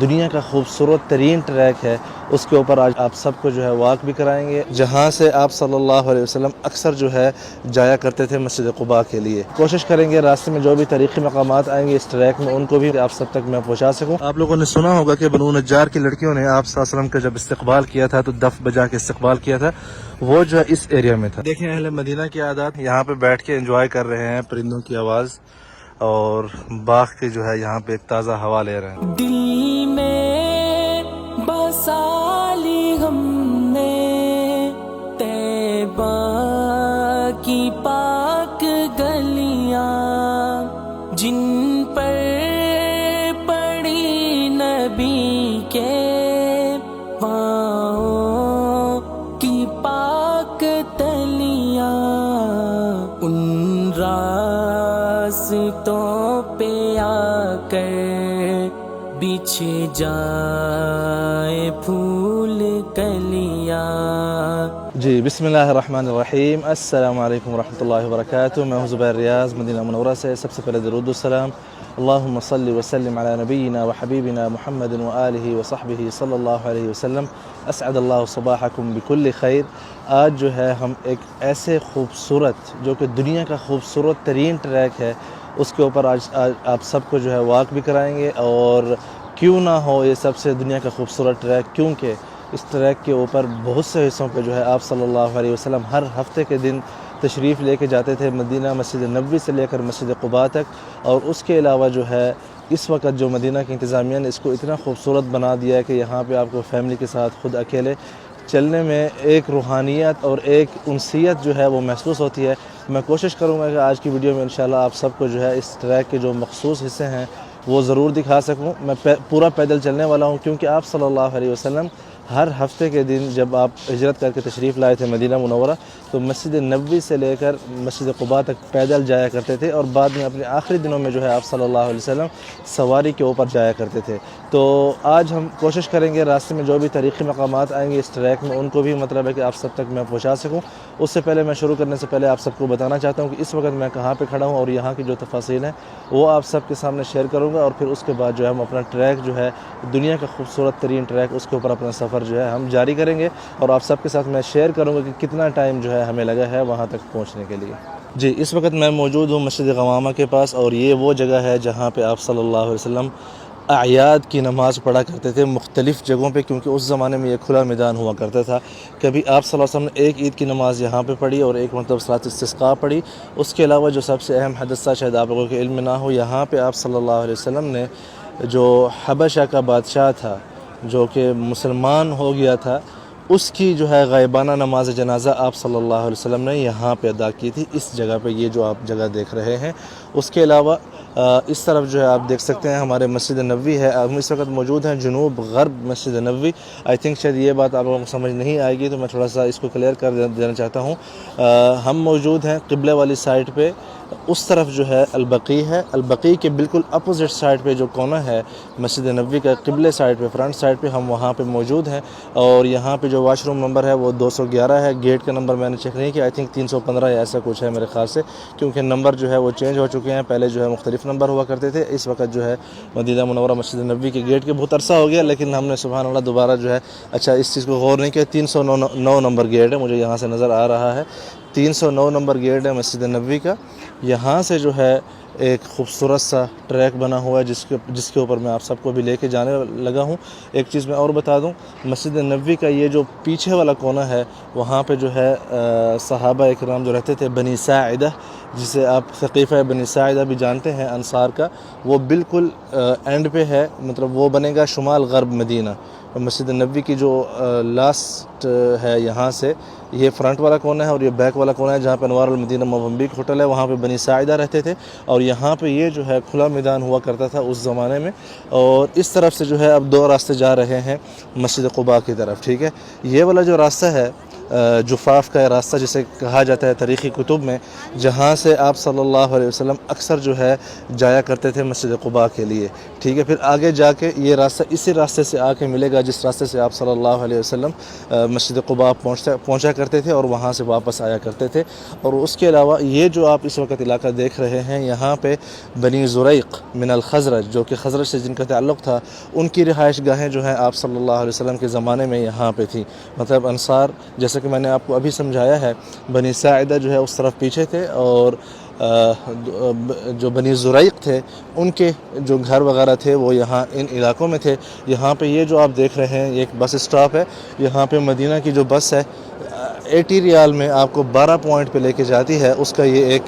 دنیا کا خوبصورت ترین ٹریک ہے، اس کے اوپر آج آپ سب کو جو ہے واک بھی کرائیں گے، جہاں سے آپ صلی اللہ علیہ وسلم اکثر جو ہے جایا کرتے تھے مسجد قباء کے لیے۔ کوشش کریں گے راستے میں جو بھی تاریخی مقامات آئیں گے اس ٹریک میں ان کو بھی آپ سب تک میں پہنچا سکوں۔ آپ لوگوں نے سنا ہوگا کہ بنو نجار کی لڑکیوں نے آپ صلی اللہ علیہ وسلم کا جب استقبال کیا تھا تو دف بجا کے استقبال کیا تھا، وہ جو ہے اس ایریا میں تھا۔ دیکھیں اہل مدینہ کی عادات، یہاں پہ بیٹھ کے انجوائے کر رہے ہیں پرندوں کی آواز، اور باغ کے جو ہے یہاں پہ ایک تازہ ہوا لے رہے ہیں۔ دل میں بسا لی ہم نے طیبہ کی پاک گلیاں، جن پر پڑی نبی کے پاؤں کی پاک تلیاں، ان راستوں پہ آ کر بچھے جائے پھول کلیاں۔ جی بسم اللہ الرحمن الرحیم، السلام علیکم ورحمۃ اللہ وبرکاتہ۔ میں ہوں زبیر ریاض مدینہ منورہ سے۔ سب سے پہلے درود السلام، اللہم صلی وسلم علی نبینا وحبیبنا محمد وآلہ وصحبہ صلی اللہ علیہ وسلم۔ اسعد اللہ صباحکم بکل خیر۔ آج جو ہے ہم ایک ایسے خوبصورت، جو کہ دنیا کا خوبصورت ترین ٹریک ہے، اس کے اوپر آج آپ سب کو جو ہے واک بھی کرائیں گے۔ اور کیوں نہ ہو یہ سب سے دنیا کا خوبصورت ٹریک، کیونکہ اس ٹریک کے اوپر بہت سے حصوں پہ جو ہے آپ صلی اللہ علیہ وسلم ہر ہفتے کے دن تشریف لے کے جاتے تھے، مدینہ مسجد نبوی سے لے کر مسجد قباء تک۔ اور اس کے علاوہ جو ہے اس وقت جو مدینہ کی انتظامیہ نے اس کو اتنا خوبصورت بنا دیا ہے کہ یہاں پہ آپ کو فیملی کے ساتھ خود اکیلے چلنے میں ایک روحانیت اور ایک انسیت جو ہے وہ محسوس ہوتی ہے۔ میں کوشش کروں گا کہ آج کی ویڈیو میں انشاءاللہ آپ سب کو جو ہے اس ٹریک کے جو مخصوص حصے ہیں وہ ضرور دکھا سکوں۔ میں پورا پیدل چلنے والا ہوں، کیونکہ آپ صلی اللہ علیہ وسلم ہر ہفتے کے دن جب آپ ہجرت کر کے تشریف لائے تھے مدینہ منورہ تو مسجد نبوی سے لے کر مسجد قباء تک پیدل جایا کرتے تھے، اور بعد میں اپنے آخری دنوں میں جو ہے آپ صلی اللہ علیہ وسلم سواری کے اوپر جایا کرتے تھے۔ تو آج ہم کوشش کریں گے راستے میں جو بھی تاریخی مقامات آئیں گے اس ٹریک میں ان کو بھی مطلب ہے کہ آپ سب تک میں پہنچا سکوں۔ اس سے پہلے میں شروع کرنے سے پہلے آپ سب کو بتانا چاہتا ہوں کہ اس وقت میں کہاں پہ کھڑا ہوں، اور یہاں کی جو تفاصیل ہیں وہ آپ سب کے سامنے شیئر کروں گا، اور پھر اس کے بعد جو ہے ہم اپنا ٹریک جو ہے دنیا کا خوبصورت ترین ٹریک، اس کے اوپر اپنا سفر جو ہے ہم جاری کریں گے، اور آپ سب کے ساتھ میں شیئر کروں گا کہ کتنا ٹائم جو ہے ہمیں لگا ہے وہاں تک پہنچنے کے لیے۔ جی اس وقت میں موجود ہوں مسجد غمامہ کے پاس، اور یہ وہ جگہ ہے جہاں پہ آپ صلی اللہ علیہ وسلم اعیاد کی نماز پڑھا کرتے تھے مختلف جگہوں پہ، کیونکہ اس زمانے میں یہ کھلا میدان ہوا کرتا تھا۔ کبھی آپ صلی اللہ علیہ وسلم نے ایک عید کی نماز یہاں پہ پڑھی اور ایک مرتبہ صلاۃ استسقاء پڑھی۔ اس کے علاوہ جو سب سے اہم حادثہ شاید آپ لوگوں کے علم میں نہ ہو، یہاں پہ آپ صلی اللہ علیہ وسلم نے جو حبشہ کا بادشاہ تھا جو کہ مسلمان ہو گیا تھا، اس کی جو ہے غائبانہ نماز جنازہ آپ صلی اللہ علیہ وسلم نے یہاں پہ ادا کی تھی، اس جگہ پہ، یہ جو آپ جگہ دیکھ رہے ہیں۔ اس کے علاوہ اس طرف جو ہے آپ دیکھ سکتے ہیں ہمارے مسجد نبوی ہے۔ ہم اس وقت موجود ہیں جنوب غرب مسجد نبوی۔ آئی تھنک شاید یہ بات آپ لوگوں کو سمجھ نہیں آئے گی، تو میں تھوڑا سا اس کو کلیئر کر دینا چاہتا ہوں۔ ہم موجود ہیں قبلے والی سائڈ پہ، اس طرف جو ہے البقیع ہے، البقیع کے بالکل اپوزٹ سائڈ پہ جو کونا ہے مسجد نبوی کا، قبلے سائڈ پہ، فرنٹ سائڈ پہ ہم وہاں پہ موجود ہیں۔ اور یہاں پہ جو واش روم نمبر ہے وہ 211 ہے۔ گیٹ کا نمبر میں نے چیک نہیں کیا، آئی تھنک 315 یا ایسا کچھ ہے میرے خیال سے، کیونکہ نمبر جو ہے وہ چینج ہو چکے ہیں، پہلے جو ہے مختلف نمبر ہوا کرتے تھے۔ اس وقت جو ہے مدینہ منورہ مسجد نبوی کے گیٹ کے بہت عرصہ ہو گیا، لیکن ہم نے سبحان اللہ دوبارہ جو ہے اس چیز کو غور نہیں کیا۔ 309 نمبر گیٹ ہے، مجھے یہاں سے نظر آ رہا ہے، 309 نمبر گیٹ ہے مسجد نبوی کا۔ یہاں سے جو ہے ایک خوبصورت سا ٹریک بنا ہوا ہے جس کے اوپر میں آپ سب کو بھی لے کے جانے لگا ہوں۔ ایک چیز میں اور بتا دوں، مسجد نبوی کا یہ جو پیچھے والا کونا ہے وہاں پہ جو ہے صحابہ اکرام جو رہتے تھے، بنی ساعدہ، جسے آپ ثقیفہ بنی ساعدہ بھی جانتے ہیں انصار کا، وہ بالکل اینڈ پہ ہے، مطلب وہ بنے گا شمال غرب مدینہ۔ مسجد نبوی کی جو لاسٹ ہے یہاں سے، یہ فرنٹ والا کونا ہے، اور یہ بیک والا کونا ہے جہاں پہ انوار المدینہ موزمبیق ہوٹل ہے، وہاں پہ بنی ساعدہ رہتے تھے، اور یہاں پہ یہ جو ہے کھلا میدان ہوا کرتا تھا اس زمانے میں۔ اور اس طرف سے جو ہے اب دو راستے جا رہے ہیں مسجد قباء کی طرف، ٹھیک ہے۔ یہ والا جو راستہ ہے جفاف کا راستہ جسے کہا جاتا ہے تاریخی کتب میں، جہاں سے آپ صلی اللہ علیہ وسلم اکثر جو ہے جایا کرتے تھے مسجد قباء کے لیے، ٹھیک ہے۔ پھر آگے جا کے یہ راستہ اسی راستے سے آ کے ملے گا جس راستے سے آپ صلی اللہ علیہ وسلم مسجد قباء پہنچا کرتے تھے اور وہاں سے واپس آیا کرتے تھے۔ اور اس کے علاوہ یہ جو آپ اس وقت علاقہ دیکھ رہے ہیں، یہاں پہ بنی زریق من الخزرج، جو کہ خزرج سے جن کا تعلق تھا، ان کی رہائش گاہیں جو ہیں آپ صلی اللہ علیہ وسلم کے زمانے میں یہاں پہ تھیں۔ مطلب انصار، جیسے کہ میں نے آپ کو ابھی سمجھایا ہے، بنی ساعدہ جو ہے اس طرف پیچھے تھے، اور جو بنی زریق تھے ان کے جو گھر وغیرہ تھے وہ یہاں ان علاقوں میں تھے۔ یہاں پہ یہ جو آپ دیکھ رہے ہیں یہ ایک بس اسٹاپ ہے، یہاں پہ مدینہ کی جو بس ہے 80 ریال میں آپ کو 12 پوائنٹ پہ لے کے جاتی ہے، اس کا یہ ایک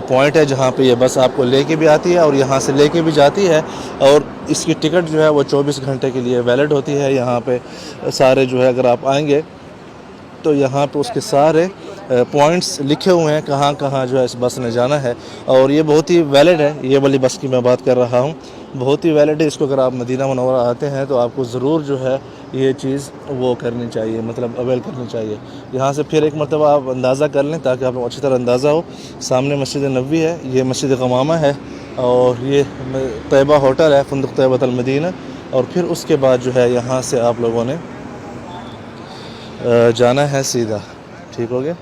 پوائنٹ ہے جہاں پہ یہ بس آپ کو لے کے بھی آتی ہے اور یہاں سے لے کے بھی جاتی ہے، اور اس کی ٹکٹ جو ہے وہ 24 گھنٹے کے لیے ویلڈ ہوتی ہے۔ یہاں پہ سارے جو ہے اگر آپ آئیں گے تو یہاں پہ اس کے سارے پوائنٹس لکھے ہوئے ہیں کہاں کہاں جو ہے اس بس نے جانا ہے، اور یہ بہت ہی ویلڈ ہے۔ یہ والی بس کی میں بات کر رہا ہوں، بہت ہی ویلڈ ہے۔ اس کو اگر آپ مدینہ منورہ آتے ہیں تو آپ کو ضرور جو ہے یہ چیز وہ کرنی چاہیے، مطلب اویل کرنی چاہیے۔ یہاں سے پھر ایک مرتبہ آپ اندازہ کر لیں تاکہ آپ کو اچھی طرح اندازہ ہو۔ سامنے مسجد نبوی ہے، یہ مسجد غمامہ ہے، اور یہ طیبہ ہوٹل ہے، فندق طیبۃ المدینہ، اور پھر اس کے بعد جو ہے یہاں سے آپ لوگوں نے جانا ہے سیدھا، ٹھیک ہو گیا۔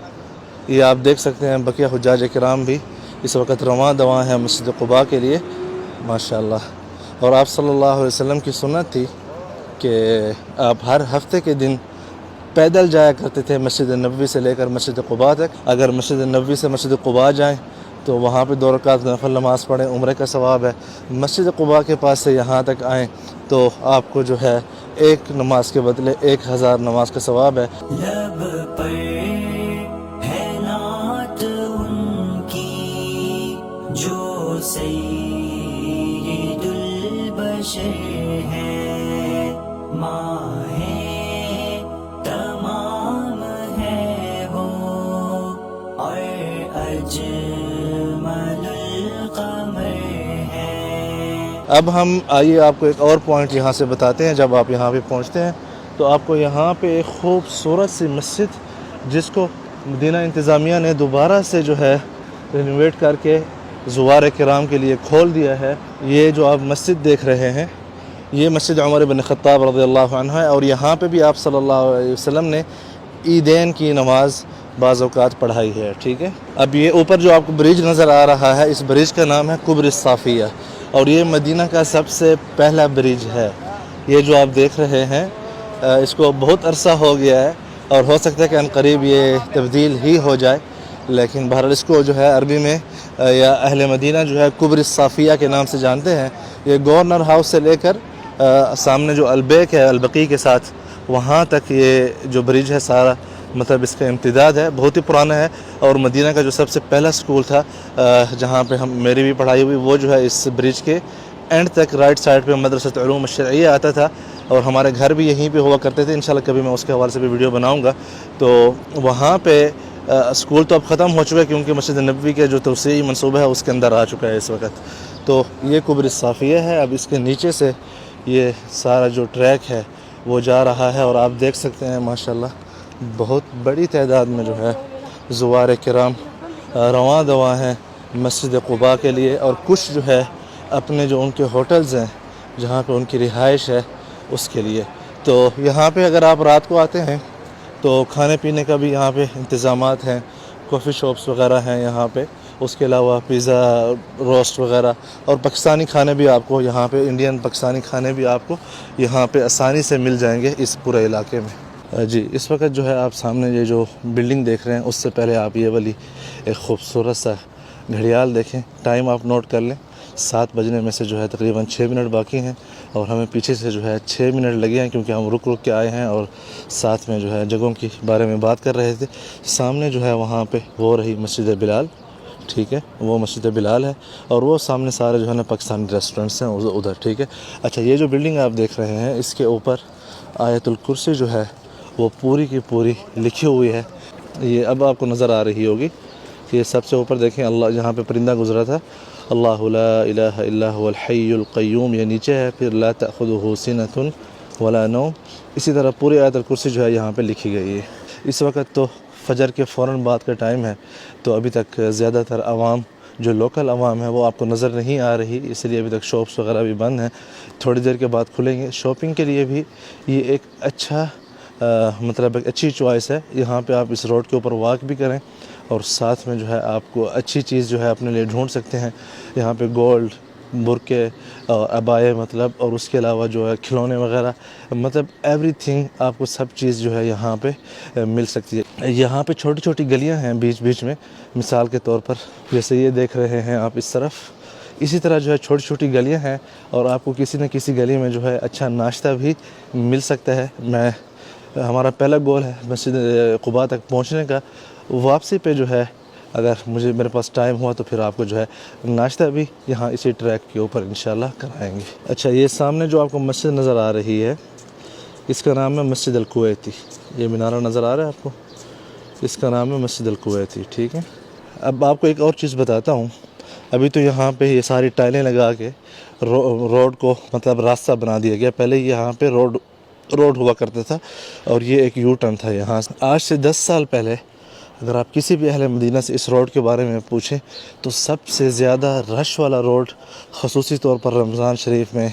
یہ آپ دیکھ سکتے ہیں بقیہ حجاج کرام بھی اس وقت رواں دواں ہیں مسجد قباء کے لیے، ماشاءاللہ۔ اور آپ صلی اللہ علیہ وسلم کی سنت تھی کہ آپ ہر ہفتے کے دن پیدل جایا کرتے تھے مسجد نبوی سے لے کر مسجد قباء تک۔ اگر مسجد نبوی سے مسجد قباء جائیں تو وہاں پہ 2 رکعت نفل نماز پڑھیں، عمرے کا ثواب ہے۔ مسجد قباء کے پاس سے یہاں تک آئیں تو آپ کو جو ہے ایک نماز کے بدلے 1000 نماز کا ثواب ہے۔ لب پر ہے نعت ان کی جو سید البشر ہے، ماہ تمام ہے وہ اور اجمل القمر ہے۔ اب ہم آئیے آپ کو ایک اور پوائنٹ یہاں سے بتاتے ہیں۔ جب آپ یہاں پہ پہنچتے ہیں تو آپ کو یہاں پہ ایک خوبصورت سی مسجد، جس کو مدینہ انتظامیہ نے دوبارہ سے جو ہے رینوویٹ کر کے زوار کرام کے لیے کھول دیا ہے۔ یہ جو آپ مسجد دیکھ رہے ہیں یہ مسجد عمر بن خطاب رضی اللہ عنہ ہے، اور یہاں پہ بھی آپ صلی اللہ علیہ وسلم نے عیدین کی نماز بعض اوقات پڑھائی ہے، ٹھیک ہے۔ اب یہ اوپر جو آپ کو برج نظر آ رہا ہے، اس برج کا نام ہے قبر الصافیہ، اور یہ مدینہ کا سب سے پہلا برج ہے۔ یہ جو آپ دیکھ رہے ہیں اس کو بہت عرصہ ہو گیا ہے، اور ہو سکتا ہے کہ عنقریب یہ تبدیل ہی ہو جائے، لیکن بہرحال اس کو جو ہے عربی میں یا اہل مدینہ جو ہے قبر الصافیہ کے نام سے جانتے ہیں۔ یہ گورنر ہاؤس سے لے کر سامنے جو البیک ہے البقیع کے ساتھ، وہاں تک یہ جو برج ہے سارا مطلب اس کا امتداد ہے، بہت ہی پرانا ہے۔ اور مدینہ کا جو سب سے پہلا سکول تھا جہاں پہ میری بھی پڑھائی ہوئی، وہ جو ہے اس برج کے اینڈ تک رائٹ سائڈ پہ مدرسۃ علوم الشرعیہ آتا تھا، اور ہمارے گھر بھی یہیں پہ ہوا کرتے تھے۔ انشاءاللہ کبھی میں اس کے حوالے سے بھی ویڈیو بناؤں گا۔ تو وہاں پہ اسکول تو اب ختم ہو چکا ہے کیونکہ مسجد نبوی کے جو توسیعی منصوبہ ہے اس کے اندر آ چکا ہے اس وقت۔ تو یہ قبر الصافیہ ہے۔ اب اس کے نیچے سے یہ سارا جو ٹریک ہے وہ جا رہا ہے، اور آپ دیکھ سکتے ہیں ماشاءاللہ بہت بڑی تعداد میں جو ہے زوار کرام رواں دواں ہیں مسجد قباء کے لیے، اور کچھ جو ہے اپنے جو ان کے ہوٹلز ہیں جہاں پہ ان کی رہائش ہے اس کے لیے۔ تو یہاں پہ اگر آپ رات کو آتے ہیں تو کھانے پینے کا بھی یہاں پہ انتظامات ہیں، کافی شاپس وغیرہ ہیں یہاں پہ، اس کے علاوہ پیزا روسٹ وغیرہ، اور پاکستانی کھانے بھی آپ کو یہاں پہ، انڈین پاکستانی کھانے بھی آپ کو یہاں پہ آسانی سے مل جائیں گے اس پورے علاقے میں۔ جی اس وقت جو ہے آپ سامنے یہ جو بلڈنگ دیکھ رہے ہیں، اس سے پہلے آپ یہ والی ایک خوبصورت سا گھڑیال دیکھیں۔ ٹائم آپ نوٹ کر لیں، 7 بجنے میں سے جو ہے تقریباً 6 منٹ باقی ہیں، اور ہمیں پیچھے سے جو ہے 6 منٹ لگے ہیں کیونکہ ہم رک کے آئے ہیں، اور ساتھ میں جو ہے جگہوں کی بارے میں بات کر رہے تھے۔ سامنے جو ہے وہاں پہ وہ رہی مسجد بلال، ٹھیک ہے، وہ مسجد بلال ہے، اور وہ سامنے سارے جو ہے نا پاکستانی ریسٹورنٹس ہیں ادھر، ٹھیک ہے۔ اچھا، یہ جو بلڈنگ آپ دیکھ رہے ہیں اس کے اوپر آیت الکرسی جو ہے وہ پوری کی پوری لکھی ہوئی ہے۔ یہ اب آپ کو نظر آ رہی ہوگی، یہ سب سے اوپر دیکھیں، اللہ جہاں پہ پرندہ گزرا تھا، اللہ لا الہ الا هو الحی القیوم، یہ نیچے ہے، پھر لا تأخذہ سنۃ ولا نوم، اسی طرح پوری آیت الکرسی جو ہے یہاں پہ لکھی گئی ہے۔ اس وقت تو فجر کے فوراً بعد کا ٹائم ہے، تو ابھی تک زیادہ تر عوام جو لوکل عوام ہے وہ آپ کو نظر نہیں آ رہی، اس لیے ابھی تک شاپس وغیرہ بھی بند ہیں، تھوڑی دیر کے بعد کھلیں گے۔ شاپنگ کے لیے بھی یہ ایک اچھا مطلب ایک اچھی چوائس ہے، یہاں پہ آپ اس روڈ کے اوپر واک بھی کریں اور ساتھ میں جو ہے آپ کو اچھی چیز جو ہے اپنے لیے ڈھونڈ سکتے ہیں۔ یہاں پہ گولڈ، برقعے اور عبائے مطلب، اور اس کے علاوہ جو ہے کھلونے وغیرہ، مطلب ایوری تھنگ آپ کو سب چیز جو ہے یہاں پہ مل سکتی ہے۔ یہاں پہ چھوٹی چھوٹی گلیاں ہیں بیچ بیچ میں، مثال کے طور پر جیسے یہ دیکھ رہے ہیں آپ اس طرف، اسی طرح جو ہے چھوٹی چھوٹی گلیاں ہیں اور آپ کو کسی نہ کسی گلی میں جو ہے اچھا ناشتہ بھی مل سکتا ہے۔ ہمارا پہلا گول ہے مسجد قباء تک پہنچنے کا، واپسی پہ جو ہے اگر میرے پاس ٹائم ہوا تو پھر آپ کو جو ہے ناشتہ بھی یہاں اسی ٹریک کے اوپر انشاءاللہ کرائیں گے۔ اچھا، یہ سامنے جو آپ کو مسجد نظر آ رہی ہے اس کا نام ہے مسجد الکویتی، یہ مینارہ نظر آ رہا ہے آپ کو، اس کا نام ہے مسجد الکویتی، ٹھیک ہے۔ اب آپ کو ایک اور چیز بتاتا ہوں، ابھی تو یہاں پہ یہ ساری ٹائلیں لگا کے روڈ کو مطلب راستہ بنا دیا گیا، پہلے یہاں پہ روڈ ہوا کرتا تھا اور یہ ایک یو ٹرن تھا یہاں سے۔ آج سے 10 سال پہلے اگر آپ کسی بھی اہل مدینہ سے اس روڈ کے بارے میں پوچھیں تو سب سے زیادہ رش والا روڈ خصوصی طور پر رمضان شریف میں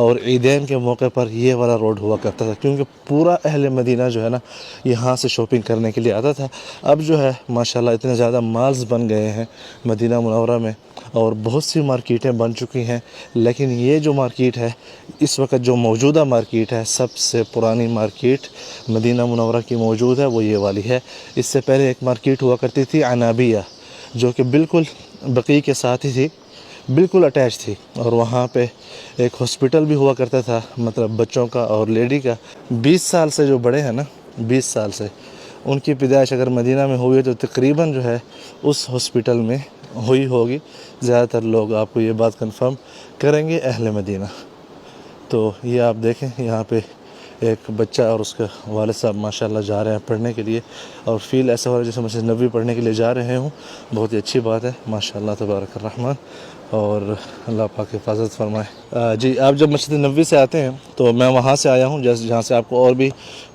اور عیدین کے موقع پر یہ والا روڈ ہوا کرتا تھا، کیونکہ پورا اہل مدینہ جو ہے نا یہاں سے شاپنگ کرنے کے لیے آتا تھا۔ اب جو ہے ماشاءاللہ اتنے زیادہ مالز بن گئے ہیں مدینہ منورہ میں اور بہت سی مارکیٹیں بن چکی ہیں، لیکن یہ جو مارکیٹ ہے اس وقت جو موجودہ مارکیٹ ہے، سب سے پرانی مارکیٹ مدینہ منورہ کی موجود ہے وہ یہ والی ہے۔ اس سے پہلے ایک مارکیٹ ہوا کرتی تھی عنابیہ، جو کہ بالکل بقیع کے ساتھ ہی تھی، بالکل اٹیچ تھی، اور وہاں پہ ایک ہاسپٹل بھی ہوا کرتا تھا، مطلب بچوں کا اور لیڈی کا۔ 20 سال سے جو بڑے ہیں نا، 20 سال سے ان کی پیدائش اگر مدینہ میں ہوئی تو تقریباً جو ہے اس ہاسپٹل میں ہوئی ہوگی۔ زیادہ تر لوگ آپ کو یہ بات کنفرم کریں گے اہل مدینہ۔ تو یہ آپ دیکھیں یہاں پہ ایک بچہ اور اس کے والد صاحب ماشاءاللہ جا رہے ہیں پڑھنے کے لیے، اور فیل ایسا ہو رہا ہے جیسے مسجد نبوی پڑھنے کے لیے جا رہے ہوں۔ بہت ہی اچھی بات ہے، ماشاءاللہ تبارک الرحمن، اور اللہ پاک حفاظت فرمائے۔ جی، آپ جب مسجد نبوی سے آتے ہیں تو میں وہاں سے آیا ہوں، جہاں سے آپ کو اور بھی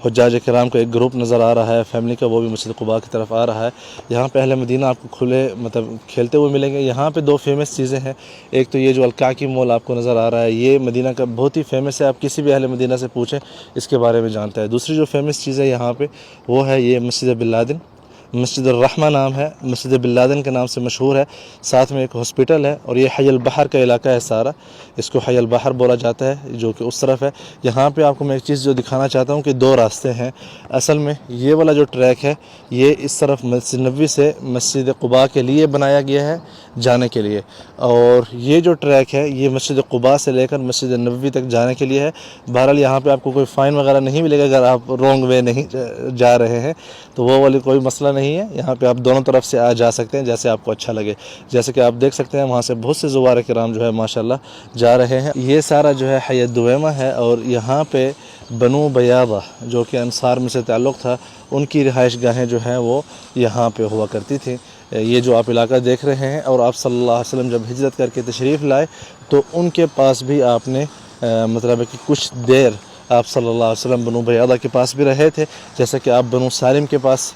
حجاج کرام کا ایک گروپ نظر آ رہا ہے فیملی کا، وہ بھی مسجد قباء کی طرف آ رہا ہے۔ یہاں پہ اہل مدینہ آپ کو مطلب کھیلتے ہوئے ملیں گے۔ یہاں پہ 2 فیمس چیزیں ہیں، ایک تو یہ جو الکعکی مال آپ کو نظر آ رہا ہے، یہ مدینہ کا بہت ہی فیمس ہے، آپ کسی بھی اہل مدینہ سے پوچھیں اس کے بارے میں جانتا ہے۔ دوسری جو فیمس چیز ہے یہاں پہ وہ ہے یہ مسجد بن لادن، مسجد الرحمہ نام ہے، مسجد بن لادن کے نام سے مشہور ہے، ساتھ میں ایک ہاسپٹل ہے، اور یہ حی البحر کا علاقہ ہے سارا، اس کو حی البحر بولا جاتا ہے جو کہ اس طرف ہے۔ یہاں پہ آپ کو میں ایک چیز جو دکھانا چاہتا ہوں کہ 2 راستے ہیں اصل میں۔ یہ والا جو ٹریک ہے یہ اس طرف مسجد نبوی سے مسجد قباء کے لیے بنایا گیا ہے جانے کے لیے، اور یہ جو ٹریک ہے یہ مسجد قباء سے لے کر مسجد نبوی تک جانے کے لیے ہے۔ بہرحال یہاں پہ آپ کو کوئی فائن وغیرہ نہیں ملے گا اگر آپ رونگ وے نہیں جا رہے ہیں، تو وہ والی کوئی مسئلہ نہیں ہے، یہاں پہ آپ دونوں طرف سے جا سکتے ہیں جیسے آپ کو اچھا لگے۔ جیسے کہ آپ دیکھ سکتے ہیں وہاں سے بہت سے زوار کرام جو ہے ماشاءاللہ جا رہے ہیں۔ یہ سارا جو ہے حی الدویمہ ہے، اور یہاں پہ بنو بیاضہ جو کہ انصار میں سے تعلق تھا، ان کی رہائش گاہیں جو ہیں وہ یہاں پہ ہوا کرتی تھیں۔ یہ جو آپ علاقہ دیکھ رہے ہیں، اور آپ صلی اللہ علیہ وسلم جب ہجرت کر کے تشریف لائے تو ان کے پاس بھی آپ نے مطلب ہے کہ کچھ دیر آپ صلی اللہ علیہ وسلم بنو بیاضہ کے پاس بھی رہے تھے، جیسا کہ آپ بنو سالم کے پاس،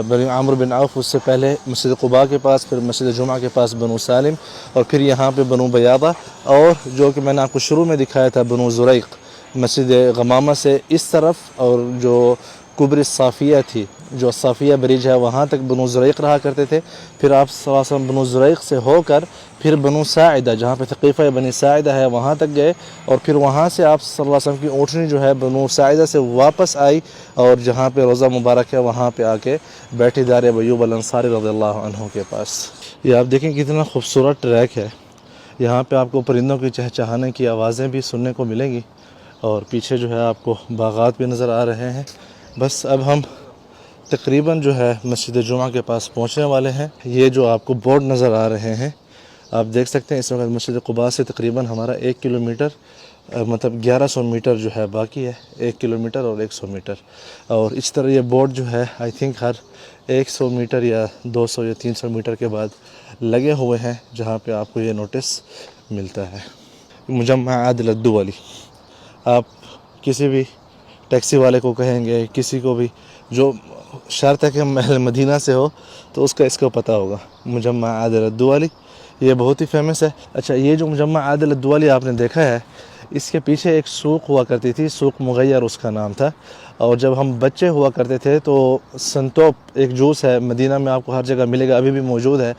بنو عمرو بن عوف، اس سے پہلے مسجد قباء کے پاس، پھر مسجد جمعہ کے پاس بنو سالم، اور پھر یہاں پہ بنو بیاضہ، اور جو کہ میں نے آپ کو شروع میں دکھایا تھا بنو زریق، مسجد غمامہ سے اس طرف، اور جو قبر الصافیہ تھی، جو صافیہ برج ہے وہاں تک بنو زریق رہا کرتے تھے۔ پھر آپ صلی اللہ علیہ وسلم بنو زریق سے ہو کر پھر بنو ساعدہ، جہاں پہ ثقیفہ بنی ساعدہ ہے وہاں تک گئے، اور پھر وہاں سے آپ صلی اللہ علیہ وسلم کی اونٹنی جو ہے بنو ساعدہ سے واپس آئی، اور جہاں پہ روضہ مبارک ہے وہاں پہ آ کے بیٹھی دار ابو ایوب الانصاری رضی اللہ عنہ کے پاس۔ یہ آپ دیکھیں کتنا خوبصورت ٹریک ہے، یہاں پہ آپ کو پرندوں کی چہچہانے کی آوازیں بھی سننے کو ملیں گی، اور پیچھے جو ہے آپ کو باغات بھی نظر آ رہے ہیں۔ بس اب ہم تقریباً جو ہے مسجد جمعہ کے پاس پہنچنے والے ہیں۔ یہ جو آپ کو بورڈ نظر آ رہے ہیں آپ دیکھ سکتے ہیں، اس وقت مسجد قباء سے تقریباً ہمارا 1 کلومیٹر مطلب 1100 میٹر جو ہے باقی ہے، 1 کلومیٹر اور 100 میٹر، اور اس طرح یہ بورڈ جو ہے آئی تھنک ہر 100 میٹر یا 200 یا 300 میٹر کے بعد لگے ہوئے ہیں، جہاں پہ آپ کو یہ نوٹس ملتا ہے۔ مجمع عادل الدولی، آپ کسی بھی ٹیکسی والے کو کہیں گے، کسی کو بھی جو شرط ہے کہ اہل مدینہ سے ہو تو اس کو پتہ ہوگا، مجمع عادل الدوالی، یہ بہت ہی فیمس ہے۔ اچھا، یہ جو مجمع عادل الدوالی آپ نے دیکھا ہے، اس کے پیچھے ایک سوق ہوا کرتی تھی، سوق مغیر اس کا نام تھا، اور جب ہم بچے ہوا کرتے تھے تو سنتوپ ایک جوس ہے، مدینہ میں آپ کو ہر جگہ ملے گا، ابھی بھی موجود ہے،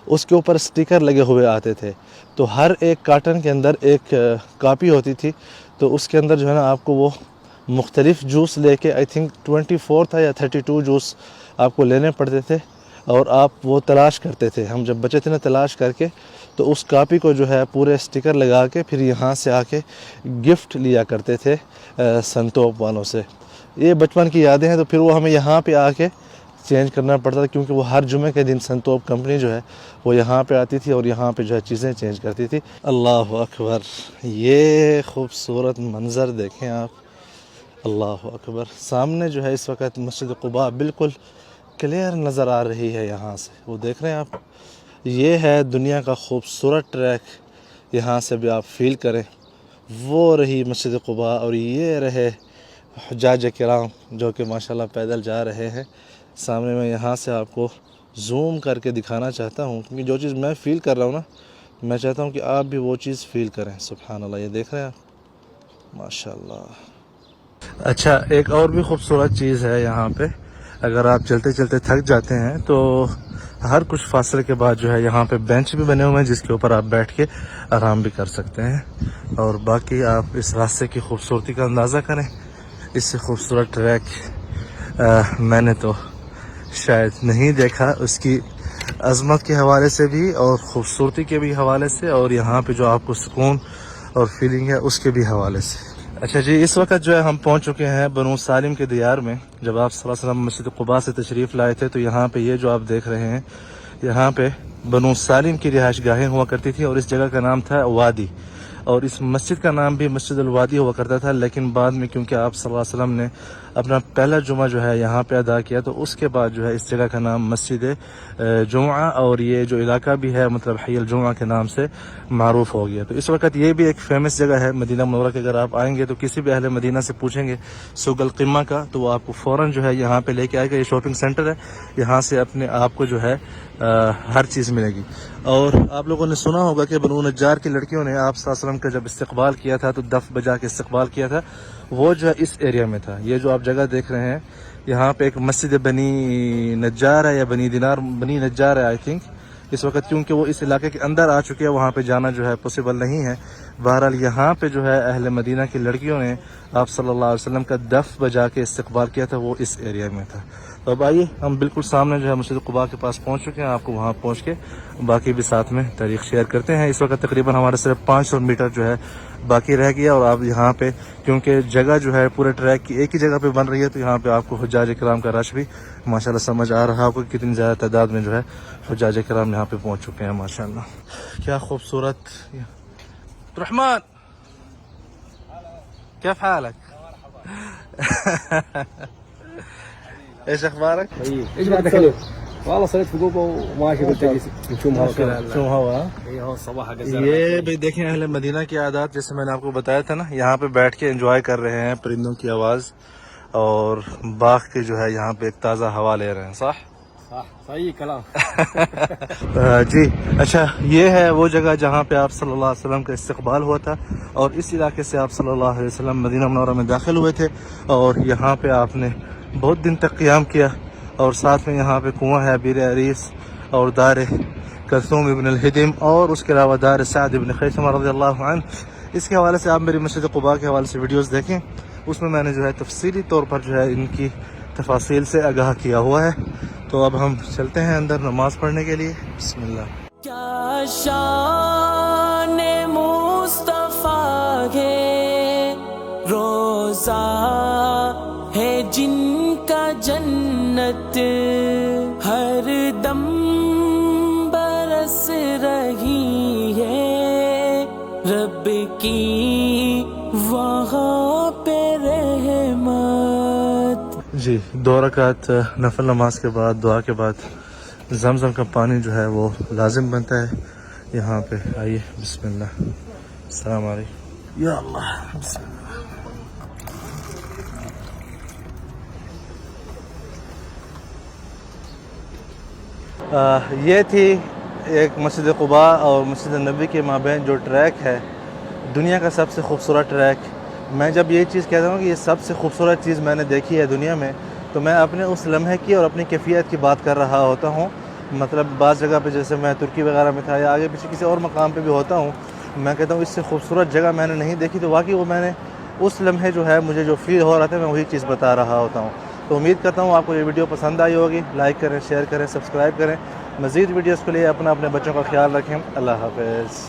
اس کے اوپر سٹیکر لگے ہوئے آتے تھے، تو ہر ایک کارٹن کے اندر ایک کاپی ہوتی تھی، تو اس کے اندر جو ہے نا آپ کو وہ مختلف جوس لے کے، آئی تھنک 24 تھا یا 32 جوس آپ کو لینے پڑتے تھے، اور آپ وہ تلاش کرتے تھے، ہم جب بچے تھے نا تلاش کر کے، تو اس کاپی کو جو ہے پورے سٹیکر لگا کے پھر یہاں سے آ کے گفٹ لیا کرتے تھے سنتوپ والوں سے۔ یہ بچپن کی یادیں ہیں، تو پھر وہ ہمیں یہاں پہ آ کے چینج کرنا پڑتا تھا، کیونکہ وہ ہر جمعے کے دن سنتوپ کمپنی جو ہے وہ یہاں پہ آتی تھی اور یہاں پہ جو ہے چیزیں چینج کرتی تھی۔ اللہ اکبر، یہ خوبصورت منظر دیکھیں آپ، اللہ اکبر۔ سامنے جو ہے اس وقت مسجد قباء بالکل کلیئر نظر آ رہی ہے یہاں سے، وہ دیکھ رہے ہیں آپ، یہ ہے دنیا کا خوبصورت ٹریک، یہاں سے بھی آپ فیل کریں، وہ رہی مسجد قباء اور یہ رہے حجاج کرام جو کہ ماشاءاللہ پیدل جا رہے ہیں۔ سامنے میں یہاں سے آپ کو زوم کر کے دکھانا چاہتا ہوں، کیونکہ جو چیز میں فیل کر رہا ہوں نا، میں چاہتا ہوں کہ آپ بھی وہ چیز فیل کریں۔ سبحان اللہ، یہ دیکھ رہے ہیں آپ، ماشاءاللہ۔ اچھا، ایک اور بھی خوبصورت چیز ہے یہاں پہ، اگر آپ چلتے چلتے تھک جاتے ہیں تو ہر کچھ فاصلے کے بعد جو ہے یہاں پہ بینچ بھی بنے ہوئے ہیں جس کے اوپر آپ بیٹھ کے آرام بھی کر سکتے ہیں، اور باقی آپ اس راستے کی خوبصورتی کا اندازہ کریں۔ اس سے خوبصورت ٹریک میں نے تو شاید نہیں دیکھا، اس کی عظمت کے حوالے سے بھی اور خوبصورتی کے بھی حوالے سے، اور یہاں پہ جو آپ کو سکون اور فیلنگ ہے اس کے بھی حوالے سے۔ اچھا جی، اس وقت جو ہے ہم پہنچ چکے ہیں بنو سالم کے دیار میں۔ جب آپ صلی اللہ علیہ وسلم مسجد قباء سے تشریف لائے تھے تو یہاں پہ یہ جو آپ دیکھ رہے ہیں، یہاں پہ بنو سالم کی رہائش گاہیں ہوا کرتی تھی، اور اس جگہ کا نام تھا وادی، اور اس مسجد کا نام بھی مسجد الوادی ہوا کرتا تھا، لیکن بعد میں کیونکہ آپ صلی اللہ علیہ وسلم نے اپنا پہلا جمعہ جو ہے یہاں پہ ادا کیا، تو اس کے بعد جو ہے اس جگہ کا نام مسجد جمعہ، اور یہ جو علاقہ بھی ہے مطلب حی الجمعہ کے نام سے معروف ہو گیا۔ تو اس وقت یہ بھی ایک فیمس جگہ ہے مدینہ منورہ کے، اگر آپ آئیں گے تو کسی بھی اہل مدینہ سے پوچھیں گے سوق القمہ کا، تو وہ آپ کو فوراً جو ہے یہاں پہ لے کے آئے گا۔ یہ شاپنگ سینٹر ہے، یہاں سے اپنے آپ کو جو ہے ہر چیز ملے گی۔ اور آپ لوگوں نے سنا ہوگا کہ بنو نجار کی لڑکیوں نے آپ صلی اللہ علیہ وسلم کا جب استقبال کیا تھا تو دف بجا کے استقبال کیا تھا، وہ جو ہے اس ایریا میں تھا۔ یہ جو آپ جگہ دیکھ رہے ہیں، یہاں پہ ایک مسجد بنی نجار ہے یا بنی نجار ہے آئی تھنک اس وقت، کیونکہ وہ اس علاقے کے اندر آ چکے ہیں، وہاں پہ جانا جو ہے پاسبل نہیں ہے۔ بہرحال یہاں پہ جو ہے اہل مدینہ کی لڑکیوں نے آپ صلی اللہ علیہ وسلم کا دف بجا کے استقبال کیا تھا، وہ اس ایریا میں تھا۔ تو اب آئیے، ہم بالکل سامنے جو ہے مسجد قباء کے پاس پہنچ چکے ہیں، آپ کو وہاں پہنچ کے باقی بھی ساتھ میں تاریخ شیئر کرتے ہیں۔ اس وقت تقریباً ہمارے صرف 500 میٹر جو ہے باقی رہ گیا، اور آپ یہاں پہ کیونکہ جگہ جو ہے پورے ٹریک کی ایک ہی جگہ پہ بن رہی ہے، تو یہاں پہ آپ کو حجاج کرام کا رش بھی ماشاءاللہ سمجھ آ رہا ہوگا کہ کتنی زیادہ تعداد میں جو ہے حجاج کرام یہاں پہ پہنچ چکے ہیں ماشاءاللہ۔ کیا خوبصورت۔ رحمان، كيف حالك؟ ايش اخبارك؟ ايش بدك اليوم؟ والله صرت في قوبه وماشي قلت لي نشوم هوا شو ہوا؟ اي هو الصباح غزال یہ بھی دیکھیں اہل مدینہ کی عادات، جیسے میں نے آپ کو بتایا تھا نا، یہاں پہ بیٹھ کے انجوائے کر رہے ہیں پرندوں کی آواز، اور باغ کے جو ہے یہاں پہ ایک تازہ ہوا لے رہے ہیں، صح؟ صح صحيح كلام جی اچھا، یہ ہے وہ جگہ جہاں پہ آپ صلی اللہ علیہ وسلم کا استقبال ہوا تھا، اور اس علاقے سے آپ صلی اللہ علیہ وسلم مدینہ منورہ میں داخل ہوئے تھے، اور یہاں پہ آپ نے بہت دن تک قیام کیا، اور ساتھ میں یہاں پہ کنواں ہے بیر عریس، اور دار کلثوم ابن الہدم، اور اس کے علاوہ دار سعد ابن خیثمہ رضی اللہ عنہ۔ اس کے حوالے سے آپ میری مسجد قباء کے حوالے سے ویڈیوز دیکھیں، اس میں نے جو ہے تفصیلی طور پر جو ہے ان کی تفاصیل سے آگاہ کیا ہوا ہے۔ تو اب ہم چلتے ہیں اندر نماز پڑھنے کے لیے۔ بسم اللہ۔ کیا شان مصطفیٰ ہے، روزہ ہے جن کا جنت ہر دم برس رہی ہے، رب کی وہاں پہ رحمت۔ جی 2 رکعت نفل نماز کے بعد دعا کے بعد زمزم کا پانی جو ہے وہ لازم بنتا ہے یہاں پہ۔ آئیے، بسم اللہ، السلام علیکم یا اللہ، بسم اللہ۔ یہ تھی ایک مسجد قباء اور مسجد نبوی کے مابین جو ٹریک ہے، دنیا کا سب سے خوبصورت ٹریک. میں جب یہ چیز کہتا ہوں کہ یہ سب سے خوبصورت چیز میں نے دیکھی ہے دنیا میں، تو میں اپنے اس لمحے کی اور اپنی کیفیت کی بات کر رہا ہوتا ہوں. مطلب بعض جگہ پہ جیسے میں ترکی وغیرہ میں تھا یا آگے پیچھے کسی اور مقام پہ بھی ہوتا ہوں، میں کہتا ہوں اس سے خوبصورت جگہ میں نے نہیں دیکھی، تو واقعی وہ میں نے اس لمحے جو ہے مجھے جو فیل ہو رہا تھا میں وہی چیز بتا رہا ہوتا ہوں. تو امید کرتا ہوں آپ کو یہ ویڈیو پسند آئی ہوگی. لائک کریں، شیئر کریں، سبسکرائب کریں. مزید ویڈیوز کے لیے اپنے بچوں کا خیال رکھیں. اللہ حافظ.